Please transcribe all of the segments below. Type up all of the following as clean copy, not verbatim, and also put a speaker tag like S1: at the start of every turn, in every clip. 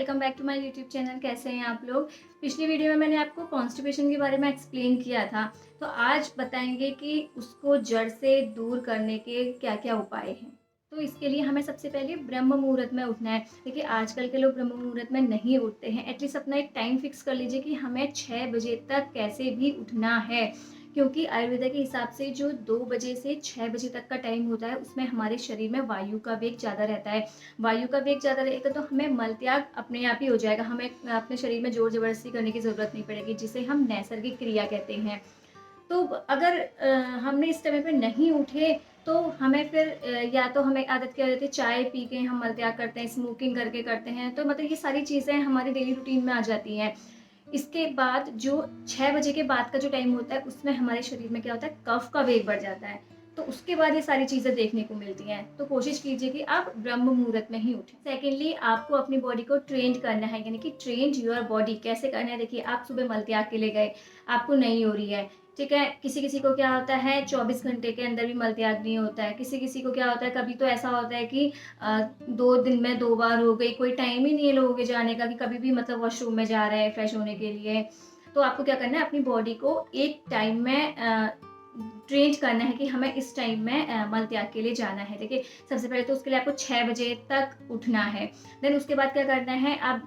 S1: Welcome back to my YouTube channel. कैसे हैं आप लोग। पिछली वीडियो में मैंने आपको कॉन्स्टिपेशन के बारे में एक्सप्लेन किया था, तो आज बताएंगे कि उसको जड़ से दूर करने के क्या क्या उपाय हैं। तो इसके लिए हमें सबसे पहले ब्रह्म मुहूर्त में उठना है। देखिए आजकल के लोग ब्रह्म मुहूर्त में नहीं उठते हैं। एटलीस्ट अपना एक टाइम फिक्स कर लीजिए कि हमें 6 बजे तक कैसे भी उठना है, क्योंकि आयुर्वेदा के हिसाब से जो 2 बजे से 6 बजे तक का टाइम होता है उसमें हमारे शरीर में वायु का वेग ज़्यादा रहता है। वायु का वेग ज़्यादा रहेगा तो हमें मल त्याग अपने आप ही हो जाएगा। हमें अपने शरीर में जोर जबरदस्ती करने की ज़रूरत नहीं पड़ेगी, जिसे हम नैसर्गिक क्रिया कहते हैं। तो अगर हमने इस समय पे नहीं उठे तो हमें फिर या तो हमें आदत क्या हो जाती है, चाय पी के हम मल त्याग करते हैं, स्मोकिंग करके करते हैं, तो मतलब ये सारी चीज़ें हमारी डेली रूटीन में आ जाती हैं। इसके बाद जो 6 बजे के बाद का जो टाइम होता है उसमें हमारे शरीर में क्या होता है, कफ का वेग बढ़ जाता है। तो उसके बाद ये सारी चीज़ें देखने को मिलती हैं। तो कोशिश कीजिए कि आप ब्रह्म मुहूर्त में ही उठें। सेकेंडली, आपको अपनी बॉडी को ट्रेंड करना है, यानी कि ट्रेंड योर बॉडी। कैसे करना है, देखिए आप सुबह मल त्याग के लिए गए, आपको नहीं हो रही है, ठीक है। किसी किसी को क्या होता है 24 घंटे के अंदर भी मल त्याग नहीं होता है। किसी किसी को क्या होता है, कभी तो ऐसा होता है कि 2 दिन में 2 बार हो गई, कोई टाइम ही नहीं है लोगों के जाने का कि कभी भी मतलब वॉशरूम में जा रहे हैं फ्रेश होने के लिए। तो आपको क्या करना है, अपनी बॉडी को एक टाइम में ट्रेन करना है कि हमें इस टाइम में मल त्याग के लिए जाना है। देखिए सबसे पहले तो उसके लिए आपको 6 बजे तक उठना है। देन उसके बाद क्या करना है, आप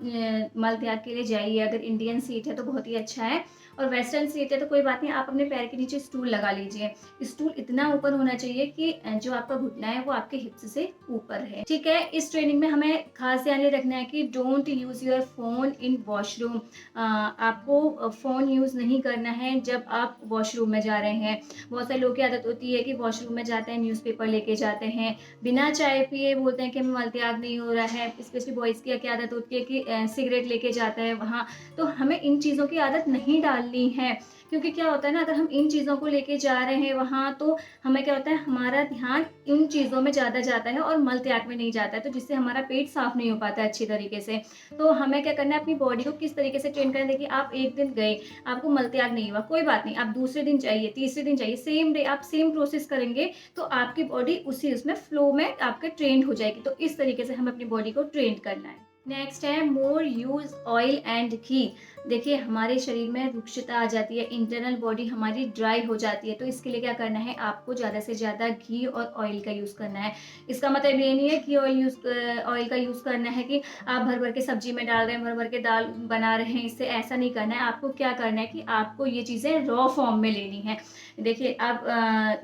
S1: मल त्याग के लिए जाइए। अगर इंडियन सीट है तो बहुत ही अच्छा है, और वेस्टर्न सीट है तो कोई बात नहीं, आप अपने पैर के नीचे स्टूल लगा लीजिए। स्टूल इतना ऊपर होना चाहिए कि जो आपका घुटना है वो आपके हिप्स से ऊपर है, ठीक है। इस ट्रेनिंग में हमें खास ध्यान ये रखना है कि don't use your phone in washroom. आपको फोन यूज नहीं करना है जब आप वॉशरूम में जा रहे हैं। बहुत सारे लोगों की आदत होती है कि वॉशरूम में जाते हैं, न्यूज़पेपर लेके जाते हैं, बिना चाय पिए बोलते हैं कि हमें मल त्याग नहीं हो रहा है। स्पेशली बॉयज़ की क्या आदत होती है कि सिगरेट लेके जाते हैं वहाँ। तो हमें इन चीज़ों की आदत नहीं डालनी है, क्योंकि क्या होता है ना, अगर हम इन चीज़ों को लेके जा रहे हैं वहाँ, तो हमें क्या होता है, हमारा ध्यान इन चीज़ों में ज़्यादा जाता है और मल त्याग में नहीं जाता है, तो जिससे हमारा पेट साफ नहीं हो पाता है अच्छी तरीके से। तो हमें क्या करना है, अपनी बॉडी को किस तरीके से ट्रेन करें। देखिए आप एक दिन गए, आपको मल त्याग नहीं हुआ, कोई बात नहीं, आप दूसरे दिन जाइए, तीसरे दिन जाइए, सेम डे आप सेम प्रोसेस करेंगे तो आपकी बॉडी उसी उसमें फ्लो में आपके ट्रेंड हो जाएगी। तो इस तरीके से हमें अपनी बॉडी को ट्रेन करना है। नेक्स्ट है मोर यूज ऑयल एंड घी। देखिए हमारे शरीर में रुक्षता आ जाती है, इंटरनल बॉडी हमारी ड्राई हो जाती है, तो इसके लिए क्या करना है, आपको ज़्यादा से ज़्यादा घी और ऑयल का यूज़ करना है। इसका मतलब ये नहीं है कि ऑयल का यूज़ करना है कि आप भर भर के सब्जी में डाल रहे हैं, भर भर के दाल बना रहे हैं, इससे ऐसा नहीं करना है। आपको क्या करना है कि आपको ये चीज़ें रॉ फॉर्म में लेनी है। देखिए आप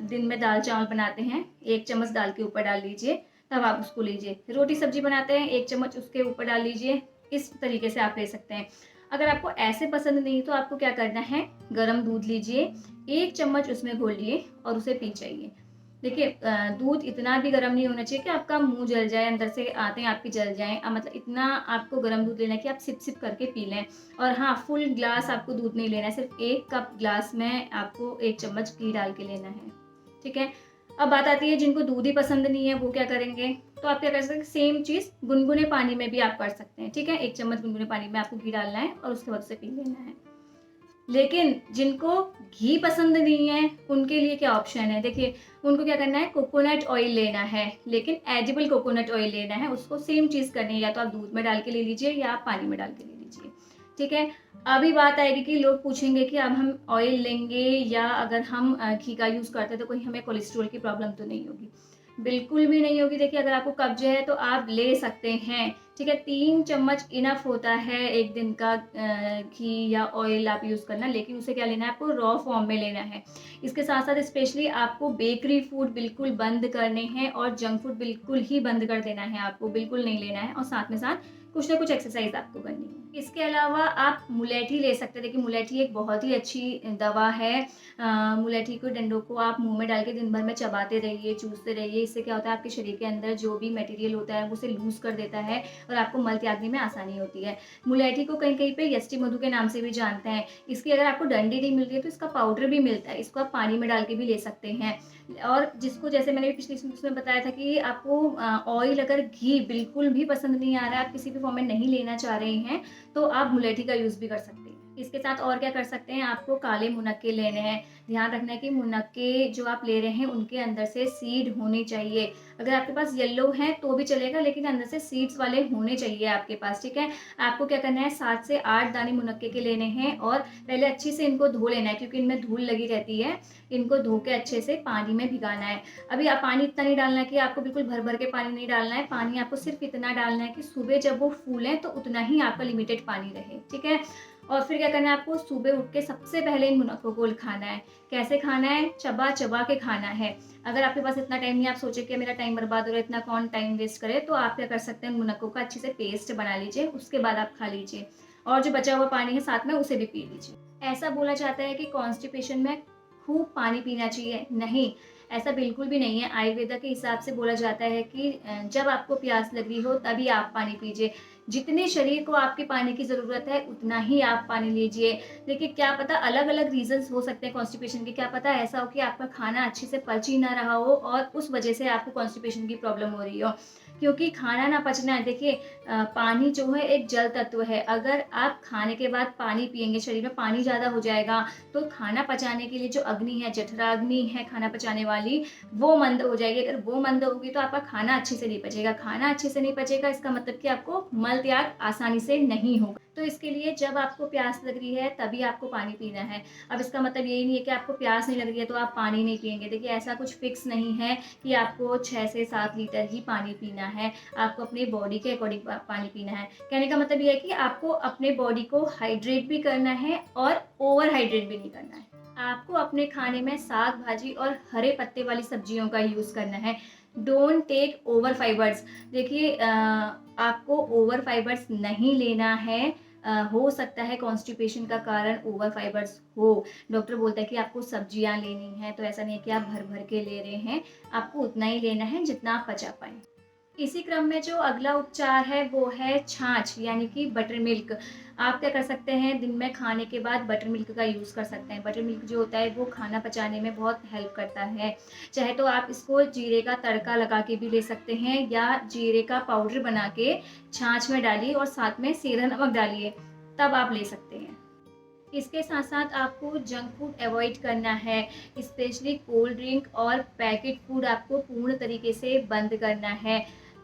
S1: दिन में दाल चावल बनाते हैं, 1 चम्मच दाल के ऊपर डाल लीजिए, तब आप उसको लीजिए। रोटी सब्जी बनाते हैं, 1 चम्मच उसके ऊपर डाल लीजिए। इस तरीके से आप ले सकते हैं। अगर आपको ऐसे पसंद नहीं तो आपको क्या करना है, गर्म दूध लीजिए, 1 चम्मच उसमें घोलिए और उसे पी जाइए। देखिए दूध इतना भी गर्म नहीं होना चाहिए कि आपका मुंह जल जाए, अंदर से आते हैं आपकी जल जाए, मतलब इतना आपको गर्म दूध लेना है कि आप सिप सिप करके पी लें। और हाँ, फुल ग्लास आपको दूध नहीं लेना है, सिर्फ 1 कप ग्लास में आपको 1 चम्मच घी डाल के लेना है, ठीक है। अब बात आती है जिनको दूध ही पसंद नहीं है, वो क्या करेंगे। तो आप क्या कर सकते हैं, सेम चीज़ गुनगुने पानी में भी आप कर सकते हैं, ठीक है। 1 चम्मच गुनगुने पानी में आपको घी डालना है और उसके बाद उसे पी लेना है। लेकिन जिनको घी पसंद नहीं है उनके लिए क्या ऑप्शन है, देखिए उनको क्या करना है, कोकोनट ऑयल लेना है, लेकिन एडिबल कोकोनट ऑयल लेना है। उसको सेम चीज़ करनी है, या तो आप दूध में डाल के ले लीजिए या आप पानी में डाल के ले लीजिए, ठीक है। अभी बात आएगी कि लोग पूछेंगे कि अब हम ऑयल लेंगे या अगर हम घी का यूज़ करते हैं तो कोई हमें कोलेस्ट्रॉल की प्रॉब्लम तो नहीं होगी। बिल्कुल भी नहीं होगी। देखिए अगर आपको कब्ज है तो आप ले सकते हैं, ठीक है। 3 चम्मच इनफ होता है एक दिन का घी या ऑयल आप यूज़ करना, लेकिन उसे क्या लेना है, आपको रॉ फॉर्म में लेना है। इसके साथ साथ स्पेशली आपको बेकरी फूड बिल्कुल बंद करने हैं और जंक फूड बिल्कुल ही बंद कर देना है, आपको बिल्कुल नहीं लेना है, और साथ में साथ कुछ ना कुछ एक्सरसाइज आपको करनी है। इसके अलावा आप मुलेठी ले सकते हैं। देखिए मुलेठी एक बहुत ही अच्छी दवा है। मुलेठी के डंडों को आप मुंह में डाल के दिन भर में चबाते रहिए, चूसते रहिए। इससे क्या होता है, आपके शरीर के अंदर जो भी मटेरियल होता है वो उसे लूज कर देता है और आपको मल त्यागने में आसानी होती है। मुलेठी को कहीं कहीं पे यष्टि मधु के नाम से भी जानते हैं। इसकी अगर आपको डंडी नहीं मिल रही है तो इसका पाउडर भी मिलता है, इसको आप पानी में डाल के भी ले सकते हैं। और जिसको, जैसे मैंने पिछली उसमें बताया था कि आपको ऑयल, अगर घी बिल्कुल भी पसंद नहीं आ रहा है, आप किसी भी फॉर्म में नहीं लेना चाह रहे हैं, तो आप मुलेठी का यूज़ भी कर सकते हैं। इसके साथ और क्या कर सकते हैं, आपको काले मुनक्के लेने हैं। ध्यान रखना है कि मुनक्के जो आप ले रहे हैं उनके अंदर से सीड होनी चाहिए। अगर आपके पास येलो हैं तो भी चलेगा, लेकिन अंदर से सीड्स वाले होने चाहिए आपके पास, ठीक है। आपको क्या करना है, 7 से 8 दाने मुनक्के के लेने हैं और पहले अच्छे से इनको धो लेना है, क्योंकि इनमें धूल लगी रहती है। इनको धो के अच्छे से पानी में भिगाना है। अभी आप पानी इतना नहीं डालना है कि आपको बिल्कुल भर भर के पानी नहीं डालना है। पानी आपको सिर्फ इतना डालना है कि सुबह जब वो फूलें तो उतना ही आपका लिमिटेड पानी रहे, ठीक है। और फिर क्या करना है, आपको सुबह उठ के सबसे पहले इन मुनक्कों को खाना है। कैसे खाना है, चबा चबा के खाना है। अगर आपके पास इतना टाइम नहीं, आप सोचे कि मेरा टाइम बर्बाद हो रहा है, इतना कौन टाइम वेस्ट करे, तो आप क्या कर सकते हैं, मुनक्कों का अच्छे से पेस्ट बना लीजिए, उसके बाद आप खा लीजिए। और जो बचा हुआ पानी है साथ में उसे भी पी लीजिए। ऐसा बोला जाता है कि कॉन्स्टिपेशन में खूब पानी पीना चाहिए, नहीं, ऐसा बिल्कुल भी नहीं है। आयुर्वेदा के हिसाब से बोला जाता है कि जब आपको प्यास लग रही हो तभी आप पानी पीजिए। जितने शरीर को आपके पानी की ज़रूरत है उतना ही आप पानी लीजिए। देखिए, क्या पता अलग अलग रीजंस हो सकते हैं कॉन्स्टिपेशन के। क्या पता ऐसा हो कि आपका खाना अच्छे से पच ही ना रहा हो और उस वजह से आपको कॉन्स्टिपेशन की प्रॉब्लम हो रही हो। क्योंकि खाना ना पचना है, देखिए पानी जो है एक जल तत्व है। अगर आप खाने के बाद पानी पिएंगे, शरीर में पानी ज़्यादा हो जाएगा तो खाना पचाने के लिए जो अग्नि है, जठराग्नि है खाना पचाने वाली, वो मंद हो जाएगी। अगर वो मंद होगी तो आपका खाना अच्छे से नहीं पचेगा। खाना अच्छे से नहीं पचेगा इसका मतलब कि आपको मल त्याग आसानी से नहीं होगा। तो इसके लिए जब आपको प्यास लग रही है तभी आपको पानी पीना है। अब इसका मतलब यही नहीं है कि आपको प्यास नहीं लग रही है तो आप पानी नहीं पिएंगे। देखिए, ऐसा कुछ फिक्स नहीं है कि आपको 6 से 7 लीटर ही पानी पीना है। आपको अपनी बॉडी के अकॉर्डिंग पानी पीना है। कहने का मतलब ये है कि आपको अपने बॉडी को हाइड्रेट भी करना है और ओवर हाइड्रेट भी नहीं करना है। आपको अपने खाने में साग भाजी और हरे पत्ते वाली सब्जियों का यूज़ करना है। Don't take over fibres. देखिए, आपको ओवर फाइबर्स नहीं लेना है। हो सकता है कॉन्स्टिपेशन का कारण ओवर फाइबर्स हो। डॉक्टर बोलता है कि आपको सब्जियां लेनी है, तो ऐसा नहीं है कि आप भर भर के ले रहे हैं। आपको उतना ही लेना है जितना आप पचा पाए। इसी क्रम में जो अगला उपचार है वो है छाछ, यानी कि बटर मिल्क। आप क्या कर सकते हैं, दिन में खाने के बाद बटर मिल्क का यूज़ कर सकते हैं। बटर मिल्क जो होता है वो खाना पचाने में बहुत हेल्प करता है। चाहे तो आप इसको जीरे का तड़का लगा के भी ले सकते हैं, या जीरे का पाउडर बना के छाछ में डालिए और साथ में सेंधा नमक डालिए, तब आप ले सकते हैं। इसके साथ साथ आपको जंक फूड अवॉइड करना है, स्पेशली कोल्ड ड्रिंक और पैकेट फूड आपको पूर्ण तरीके से बंद करना है।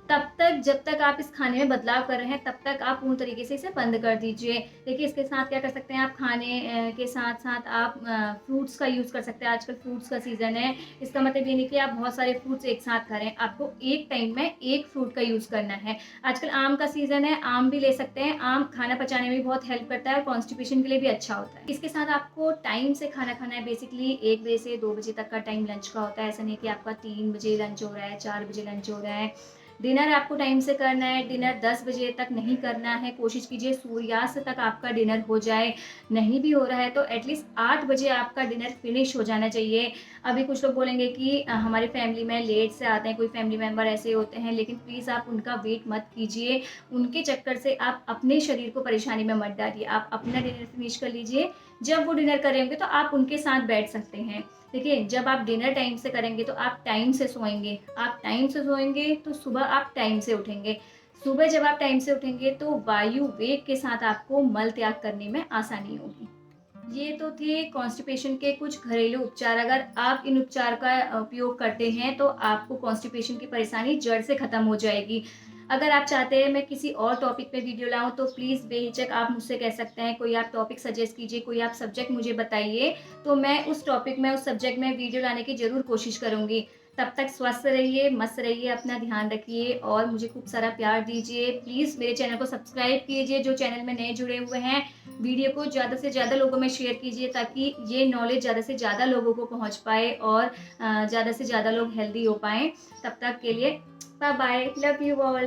S1: तब तक जब तक आप इस खाने में बदलाव कर रहे हैं तब तक आप पूर्ण तरीके से इसे बंद कर दीजिए। देखिए, इसके साथ क्या कर सकते हैं, आप खाने के साथ साथ आप फ्रूट्स का यूज़ कर सकते हैं। आजकल फ्रूट्स का सीज़न है, इसका मतलब ये नहीं कि आप बहुत सारे फ्रूट्स एक साथ खा रहे हैं। आपको एक टाइम में एक फ्रूट का यूज़ करना है। आजकल आम का सीज़न है, आम भी ले सकते हैं। आम खाना पचाने में भी बहुत हेल्प करता है और कॉन्स्टिपेशन के लिए भी अच्छा होता है। इसके साथ आपको टाइम से खाना खाना है। बेसिकली 1 बजे से 2 बजे तक का टाइम लंच का होता है। ऐसा नहीं कि आपका 3 बजे लंच हो रहा है, 4 बजे लंच हो रहा है। डिनर आपको टाइम से करना है। डिनर 10 बजे तक नहीं करना है। कोशिश कीजिए सूर्यास्त तक आपका डिनर हो जाए। नहीं भी हो रहा है तो एटलीस्ट 8 बजे आपका डिनर फिनिश हो जाना चाहिए। अभी कुछ लोग बोलेंगे कि हमारे फैमिली में लेट से आते हैं, कोई फैमिली मेम्बर ऐसे होते हैं, लेकिन प्लीज़ आप उनका वेट मत कीजिए। उनके चक्कर से आप अपने शरीर को परेशानी में मत डालिए। आप अपना डिनर फिनिश कर लीजिए। जब वो डिनर करेंगे तो आप उनके साथ बैठ सकते हैं। देखिए, जब आप डिनर टाइम से करेंगे तो आप टाइम से सोएंगे। आप टाइम से सोएंगे तो सुबह आप टाइम से उठेंगे। सुबह जब आप टाइम से उठेंगे तो वायु वेग के साथ आपको मल त्याग करने में आसानी होगी। ये तो थे कॉन्स्टिपेशन के कुछ घरेलू उपचार। अगर आप इन उपचार का उपयोग करते हैं तो आपको कॉन्स्टिपेशन की परेशानी जड़ से खत्म हो जाएगी। अगर आप चाहते हैं मैं किसी और टॉपिक पे वीडियो लाऊं तो प्लीज़ बेहिचक आप मुझसे कह सकते हैं। कोई आप टॉपिक सजेस्ट कीजिए, कोई आप सब्जेक्ट मुझे बताइए, तो मैं उस टॉपिक में, उस सब्जेक्ट में वीडियो लाने की ज़रूर कोशिश करूँगी। तब तक स्वस्थ रहिए, मस्त रहिए, अपना ध्यान रखिए और मुझे खूब सारा प्यार दीजिए। प्लीज़ मेरे चैनल को सब्सक्राइब कीजिए जो चैनल में नए जुड़े हुए हैं। वीडियो को ज़्यादा से ज़्यादा लोगों में शेयर कीजिए ताकि ये नॉलेज ज़्यादा से ज़्यादा लोगों को पहुंच पाए और ज़्यादा से ज़्यादा लोग हेल्दी हो पाएँ। तब तक के लिए bye bye, love you all.